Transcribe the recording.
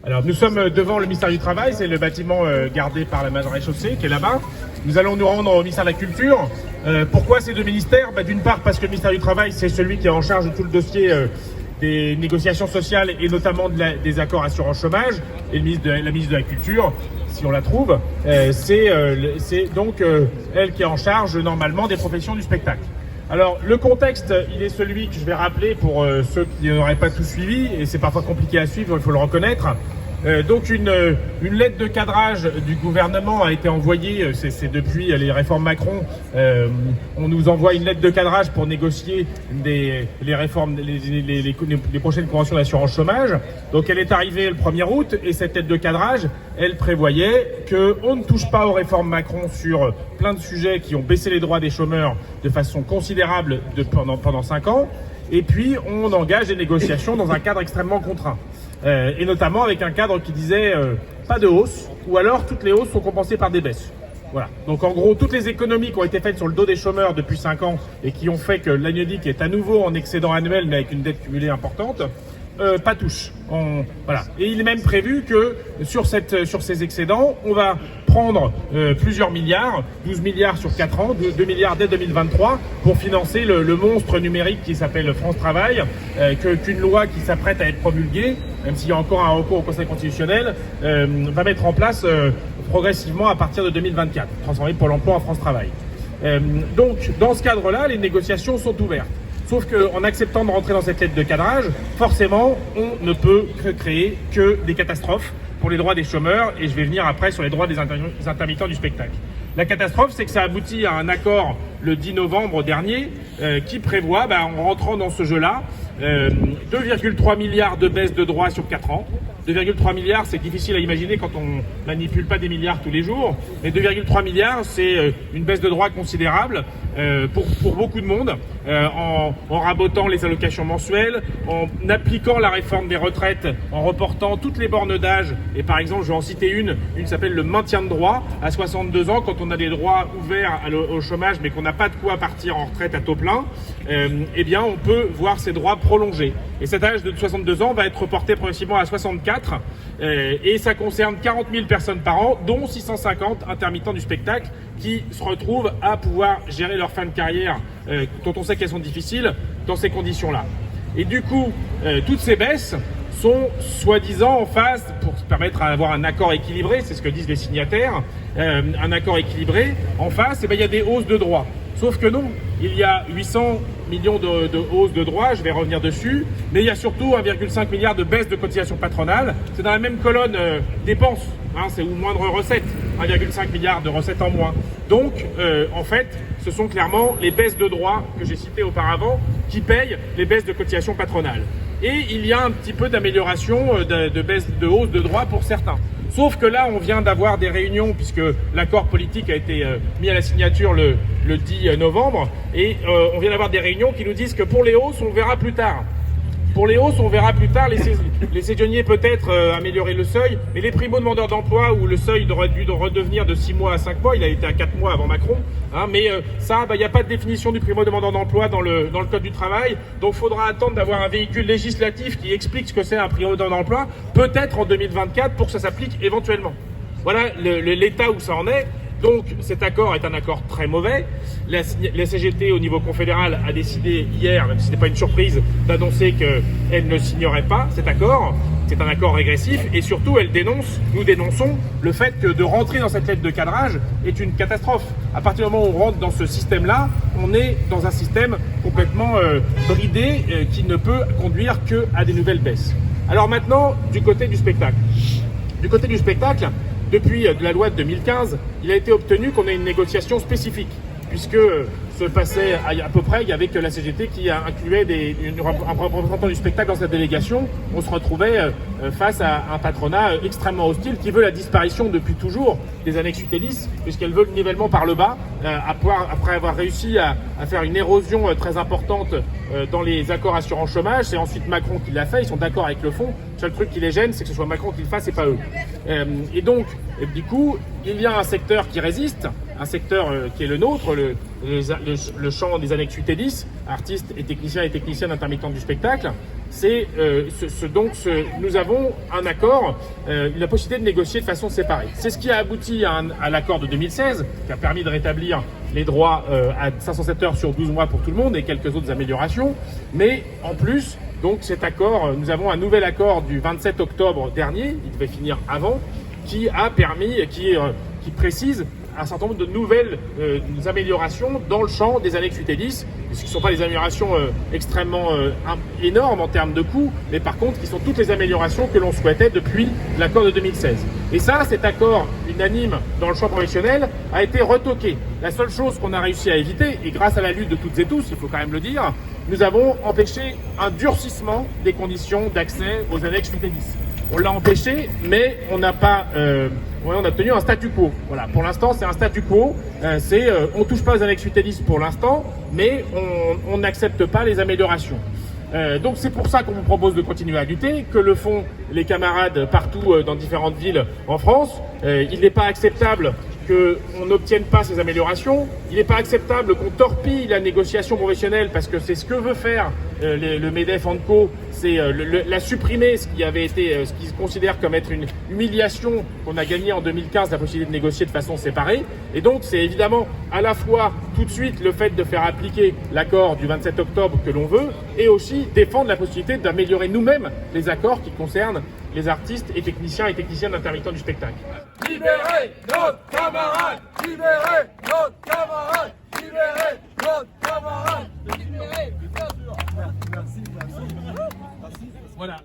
Alors nous sommes devant le ministère du Travail, c'est le bâtiment gardé par la Major Chaussée qui est là-bas. Nous allons nous rendre au ministère de la Culture. Pourquoi ces deux ministères? D'une part parce que le ministère du Travail c'est celui qui est en charge de tout le dossier des négociations sociales et notamment des accords assurance chômage, et la ministre de la Culture, si on la trouve, c'est donc elle qui est en charge normalement des professions du spectacle. Alors le contexte, il est celui que je vais rappeler pour ceux qui n'auraient pas tout suivi, et c'est parfois compliqué à suivre, il faut le reconnaître. Donc une lettre de cadrage du gouvernement a été envoyée, c'est depuis les réformes Macron, on nous envoie une lettre de cadrage pour négocier les réformes, les prochaines conventions d'assurance chômage. Donc elle est arrivée le 1er août et cette lettre de cadrage, elle prévoyait qu'on ne touche pas aux réformes Macron sur plein de sujets qui ont baissé les droits des chômeurs de façon considérable pendant 5 ans. Et puis on engage des négociations dans un cadre extrêmement contraint. Et notamment avec un cadre qui disait pas de hausse, ou alors toutes les hausses sont compensées par des baisses. Voilà. Donc en gros, toutes les économies qui ont été faites sur le dos des chômeurs depuis 5 ans et qui ont fait que l'ANEDIC est à nouveau en excédent annuel mais avec une dette cumulée importante, pas touche. Voilà. Et il est même prévu que sur ces excédents, on va prendre plusieurs milliards, 12 milliards sur 4 ans, 2 milliards dès 2023 pour financer le monstre numérique qui s'appelle France Travail, qu'une loi qui s'apprête à être promulguée, même s'il y a encore un recours au Conseil constitutionnel, va mettre en place progressivement à partir de 2024, transformer Pôle emploi en France Travail. Donc dans ce cadre-là, les négociations sont ouvertes. Sauf qu'en acceptant de rentrer dans cette lettre de cadrage, forcément, on ne peut créer que des catastrophes pour les droits des chômeurs, et je vais venir après sur les droits des intermittents du spectacle. La catastrophe, c'est que ça aboutit à un accord le 10 novembre dernier qui prévoit, en rentrant dans ce jeu-là, 2,3 milliards de baisse de droits sur 4 ans. 2,3 milliards, c'est difficile à imaginer quand on manipule pas des milliards tous les jours, mais 2,3 milliards, c'est une baisse de droits considérable pour beaucoup de monde, en rabotant les allocations mensuelles, en appliquant la réforme des retraites, en reportant toutes les bornes d'âge, et par exemple, je vais en citer une qui s'appelle le maintien de droits, à 62 ans, quand on a des droits ouverts au chômage, mais qu'on n'a pas de quoi partir en retraite à taux plein, eh bien, on peut voir ces droits prolongés. Et cet âge de 62 ans va être reporté progressivement à 64, et ça concerne 40 000 personnes par an, dont 650 intermittents du spectacle qui se retrouvent à pouvoir gérer leur fin de carrière, dont on sait qu'elles sont difficiles, dans ces conditions-là. Et du coup, toutes ces baisses sont soi-disant en phase, pour permettre d'avoir un accord équilibré, c'est ce que disent les signataires, un accord équilibré, en face, il y a des hausses de droits. Sauf que non, il y a 800 millions de hausses de droits, je vais revenir dessus, mais il y a surtout 1,5 milliard de baisse de cotisations patronales. C'est dans la même colonne dépenses, c'est ou moindre recettes, 1,5 milliard de recettes en moins. Donc, en fait, ce sont clairement les baisses de droits que j'ai citées auparavant qui payent les baisses de cotisations patronales. Et il y a un petit peu d'amélioration, de baisse de hausse de droits pour certains. Sauf que là, on vient d'avoir des réunions, puisque l'accord politique a été mis à la signature le 10 novembre, et on vient d'avoir des réunions qui nous disent que pour les hausses, on verra plus tard. Pour les hausses, on verra plus tard, les saisonniers peut-être améliorer le seuil, mais les primo-demandeurs d'emploi, où le seuil aurait dû redevenir de 6 mois à 5 mois, il a été à 4 mois avant Macron, mais ça, il n'y a pas de définition du primo-demandeur d'emploi dans le Code du travail, donc il faudra attendre d'avoir un véhicule législatif qui explique ce que c'est un primo-demandeur d'emploi, peut-être en 2024, pour que ça s'applique éventuellement. Voilà l'état où ça en est. Donc cet accord est un accord très mauvais. La CGT au niveau confédéral a décidé hier, même si ce n'est pas une surprise, d'annoncer qu'elle ne signerait pas cet accord. C'est un accord régressif et surtout nous dénonçons le fait que de rentrer dans cette lettre de cadrage est une catastrophe. À partir du moment où on rentre dans ce système-là, on est dans un système complètement bridé qui ne peut conduire qu'à des nouvelles baisses. Alors maintenant, du côté du spectacle. Depuis la loi de 2015, il a été obtenu qu'on ait une négociation spécifique, puisque se passait à peu près, il y avait que la CGT qui incluait un représentant du spectacle dans sa délégation. On se retrouvait face à un patronat extrêmement hostile qui veut la disparition depuis toujours des annexes UTELIS, puisqu'elle veut le nivellement par le bas, après avoir réussi à faire une érosion très importante dans les accords assurance chômage. C'est ensuite Macron qui l'a fait, ils sont d'accord avec le fond. Le seul truc qui les gêne, c'est que ce soit Macron qui le fasse et pas eux. Et donc, du coup, il y a un secteur qui résiste, un secteur qui est le nôtre, le champ des annexes UTELIS, artistes et techniciennes intermittents du spectacle, nous avons un accord, la possibilité de négocier de façon séparée. C'est ce qui a abouti à l'accord de 2016, qui a permis de rétablir les droits à 507 heures sur 12 mois pour tout le monde et quelques autres améliorations. Mais en plus, donc cet accord, nous avons un nouvel accord du 27 octobre dernier, il devait finir avant, qui précise un certain nombre de nouvelles améliorations dans le champ des annexes UT10, ce qui ne sont pas des améliorations extrêmement énormes en termes de coûts, mais par contre qui sont toutes les améliorations que l'on souhaitait depuis l'accord de 2016. Et ça, cet accord unanime dans le champ professionnel a été retoqué. La seule chose qu'on a réussi à éviter, et grâce à la lutte de toutes et tous, il faut quand même le dire, nous avons empêché un durcissement des conditions d'accès aux annexes UT10. On l'a empêché, mais on n'a pas, on a tenu un statu quo. Voilà, pour l'instant, c'est un statu quo. On touche pas aux annexes UT10 pour l'instant, mais on n'accepte pas les améliorations. Donc c'est pour ça qu'on vous propose de continuer à lutter, que le font les camarades partout dans différentes villes en France. Il n'est pas acceptable qu'on n'obtienne pas ces améliorations. Il n'est pas acceptable qu'on torpille la négociation professionnelle parce que c'est ce que veut faire le MEDEF ANCO, c'est la supprimer, ce qu'ils considèrent comme être une humiliation qu'on a gagné en 2015, la possibilité de négocier de façon séparée. Et donc c'est évidemment à la fois tout de suite le fait de faire appliquer l'accord du 27 octobre que l'on veut, et aussi défendre la possibilité d'améliorer nous-mêmes les accords qui concernent les artistes et techniciens d'intermittents du spectacle. Libérez notre camarade! Libérez notre camarade! Libérez notre camarade! Libérez, bien sûr! Merci. Voilà.